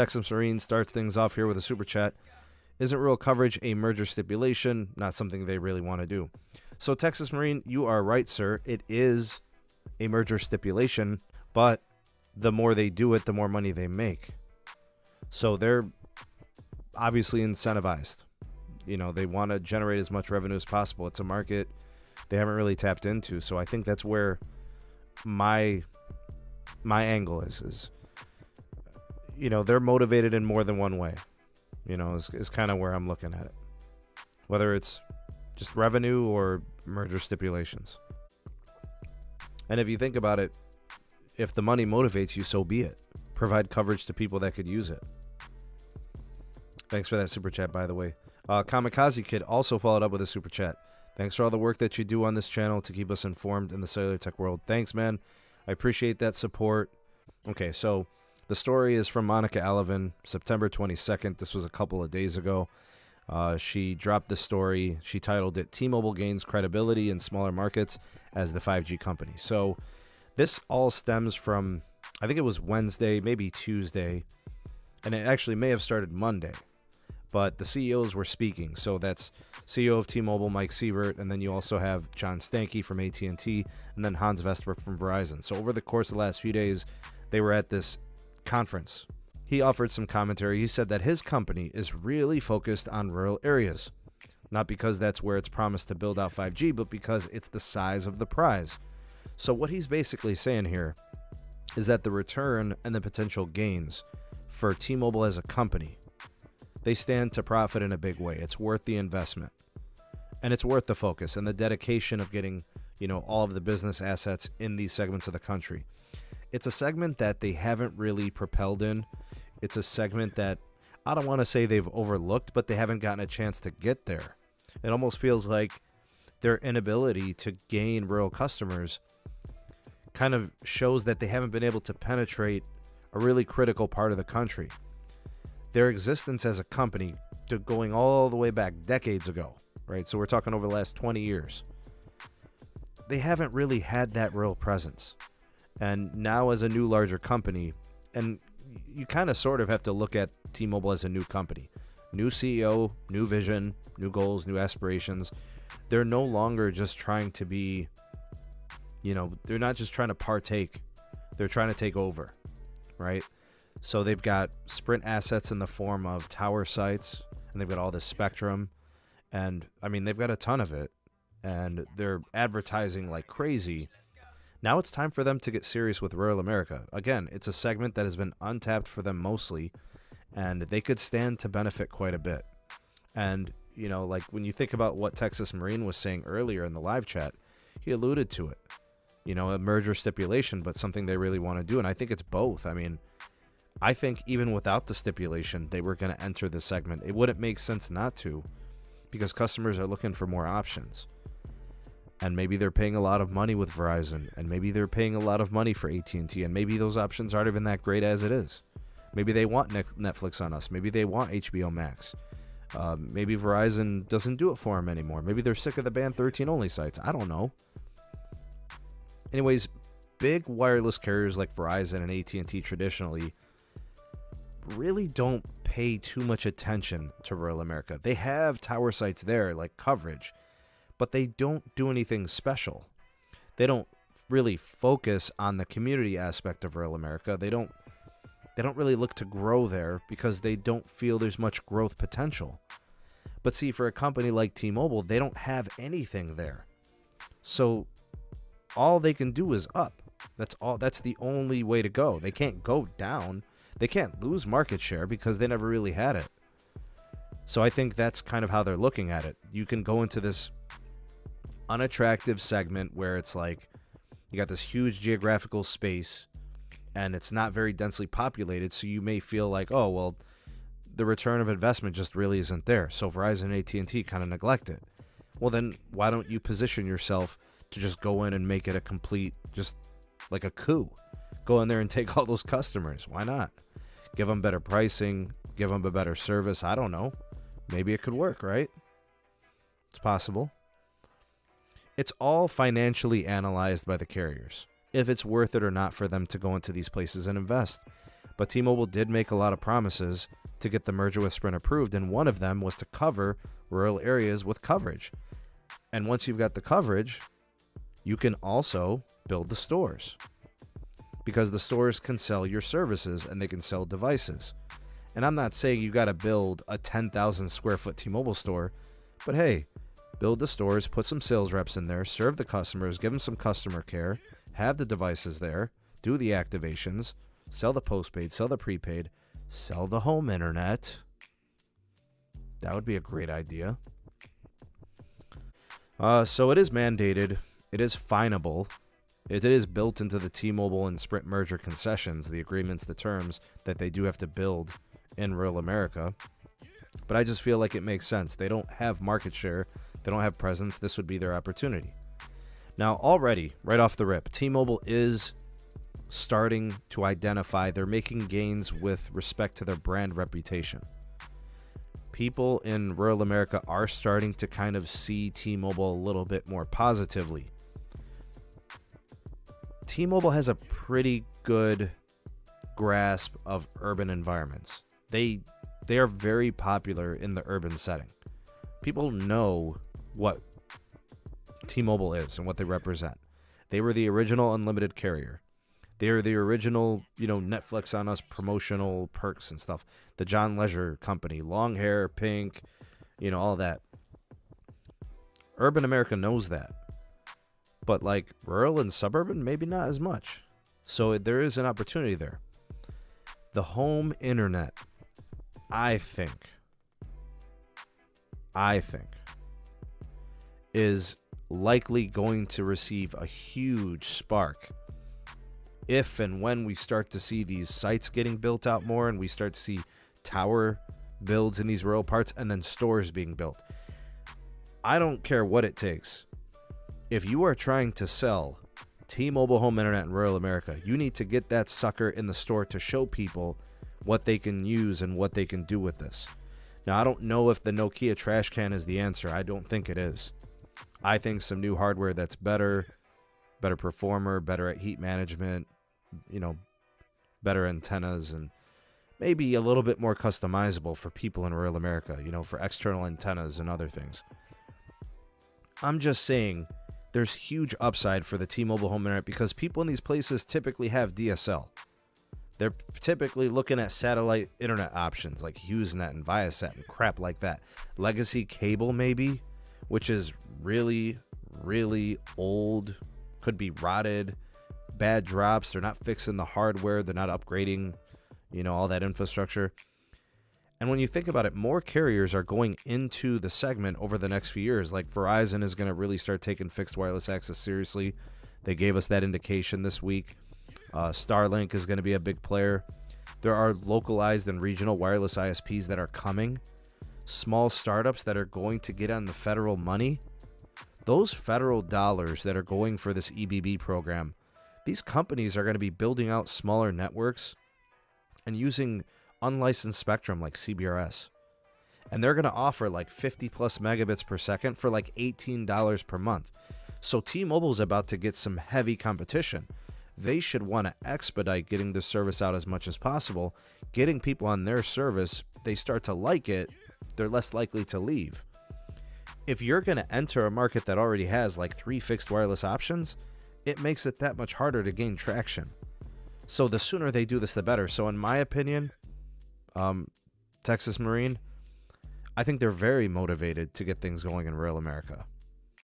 Texas Marine starts things off here with a super chat. Isn't real coverage a merger stipulation? Not something they really want to do. So Texas Marine, you are right, sir. It is a merger stipulation, but the more they do it, the more money they make. So they're obviously incentivized. You know, they want to generate as much revenue as possible. It's a market they haven't really tapped into. So I think that's where my angle is, you know, they're motivated in more than one way, you know, is kind of where I'm looking at it. Whether it's just revenue or merger stipulations. And if you think about it, if the money motivates you, so be it. Provide coverage to people that could use it. Thanks for that super chat, by the way. Kamikaze Kid also followed up with a super chat. Thanks for all the work that you do on this channel to keep us informed in the cellular tech world. Thanks, man. I appreciate that support. Okay, so the story is from Monica Alvin, September 22nd. This was a couple of days ago. She dropped the story. She titled it, T-Mobile Gains Credibility in Smaller Markets as the 5G Company. So this all stems from, I think it was Wednesday, maybe Tuesday, and it actually may have started Monday. But the CEOs were speaking. So that's CEO of T-Mobile, Mike Sievert, and then you also have John Stankey from AT&T, and then Hans Vestberg from Verizon. So over the course of the last few days, they were at this conference. He offered some commentary. He said that his company is really focused on rural areas. Not because that's where it's promised to build out 5G, but because it's the size of the prize. So what he's basically saying here is that the return and the potential gains for T-Mobile as a company, they stand to profit in a big way. It's worth the investment. And it's worth the focus and the dedication of getting, you know, all of the business assets in these segments of the country. It's a segment that they haven't really propelled in. It's a segment that I don't want to say they've overlooked, but they haven't gotten a chance to get there. It almost feels like their inability to gain rural customers kind of shows that they haven't been able to penetrate a really critical part of the country. Their existence as a company, going all the way back decades ago, right? So we're talking over the last 20 years. They haven't really had that real presence. And now as a new, larger company, and you kind of sort of have to look at T-Mobile as a new company. New CEO, new vision, new goals, new aspirations. They're no longer just trying to be, you know, they're not just trying to partake. They're trying to take over, right? So they've got Sprint assets in the form of tower sites, and they've got all this spectrum. And, I mean, they've got a ton of it, and they're advertising like crazy. Now it's time for them to get serious with rural America. Again, it's a segment that has been untapped for them mostly, and they could stand to benefit quite a bit. And, you know, like when you think about what Texas Marine was saying earlier in the live chat, he alluded to it. You know, a merger stipulation, but something they really want to do. And I think it's both. I mean, I think even without the stipulation, they were going to enter the segment. It wouldn't make sense not to, because customers are looking for more options. And maybe they're paying a lot of money with Verizon, and maybe they're paying a lot of money for AT&T, and maybe those options aren't even that great as it is. Maybe they want Netflix on us. Maybe they want HBO Max. Maybe Verizon doesn't do it for them anymore. Maybe they're sick of the Band 13 only sites. I don't know. Anyways, big wireless carriers like Verizon and AT&T traditionally really don't pay too much attention to rural America. They have tower sites there, like coverage, but they don't do anything special. They don't really focus on the community aspect of rural America. They don't really look to grow there because they don't feel there's much growth potential. But see, for a company like T-Mobile, they don't have anything there. So all they can do is up. That's all. That's the only way to go. They can't go down. They can't lose market share because they never really had it. So I think that's kind of how they're looking at it. You can go into this unattractive segment where it's like you got this huge geographical space and it's not very densely populated, so you may feel like, oh, well, the return of investment just really isn't there. So Verizon and AT&T kind of neglect it. Well, then why don't you position yourself to just go in and make it a complete, just like a coup? Go in there and take all those customers. Why not? Give them better pricing, give them a better service. I don't know. Maybe it could work, right? It's possible. It's all financially analyzed by the carriers, if it's worth it or not for them to go into these places and invest. But T-Mobile did make a lot of promises to get the merger with Sprint approved, and one of them was to cover rural areas with coverage. And once you've got the coverage, you can also build the stores, because the stores can sell your services and they can sell devices. And I'm not saying you got to build a 10,000 square foot T-Mobile store, but hey, build the stores, put some sales reps in there, serve the customers, give them some customer care, have the devices there, do the activations, sell the postpaid, sell the prepaid, sell the home internet. That would be a great idea. So it is mandated. It is finable. It is built into the T-Mobile and Sprint merger concessions, the agreements, the terms that they do have to build in rural America. But I just feel like it makes sense. They don't have market share. They don't have presence. This would be their opportunity. Now, already, right off the rip, T-Mobile is starting to identify. They're making gains with respect to their brand reputation. People in rural America are starting to kind of see T-Mobile a little bit more positively. T-Mobile has a pretty good grasp of urban environments. They are very popular in the urban setting. People know what T-Mobile is and what they represent. They were the original unlimited carrier. They are the original, Netflix on us promotional perks and stuff. The John Leisure company, long hair, pink, all that. Urban America knows that. But like rural and suburban, maybe not as much. So there is an opportunity there. The home internet, I think, is likely going to receive a huge spark if and when we start to see these sites getting built out more and we start to see tower builds in these rural parts and then stores being built. I don't care what it takes. If you are trying to sell T-Mobile home internet in rural America, you need to get that sucker in the store to show people what they can use and what they can do with this. Now, I don't know if the Nokia trash can is the answer. I don't think it is. I think some new hardware that's better performer, better at heat management, better antennas, and maybe a little bit more customizable for people in rural America, for external antennas and other things. I'm just saying there's huge upside for the T-Mobile home internet because people in these places typically have DSL. They're typically looking at satellite internet options like HughesNet and Viasat and crap like that. Legacy cable maybe, which is really, really old, could be rotted, bad drops. They're not fixing the hardware. They're not upgrading, all that infrastructure. And when you think about it, more carriers are going into the segment over the next few years. Like Verizon is going to really start taking fixed wireless access seriously. They gave us that indication this week. Starlink is going to be a big player. There are localized and regional wireless ISPs that are coming. Small startups that are going to get on the federal money. Those federal dollars that are going for this EBB program, these companies are going to be building out smaller networks and using unlicensed spectrum like CBRS. And they're going to offer like 50 plus megabits per second for like $18 per month. So T-Mobile is about to get some heavy competition. They should want to expedite getting this service out as much as possible. Getting people on their service, they start to like it, they're less likely to leave. If you're going to enter a market that already has like 3 fixed wireless options, it makes it that much harder to gain traction. So the sooner they do this, the better. So in my opinion, Texas Marine, I think they're very motivated to get things going in rural America.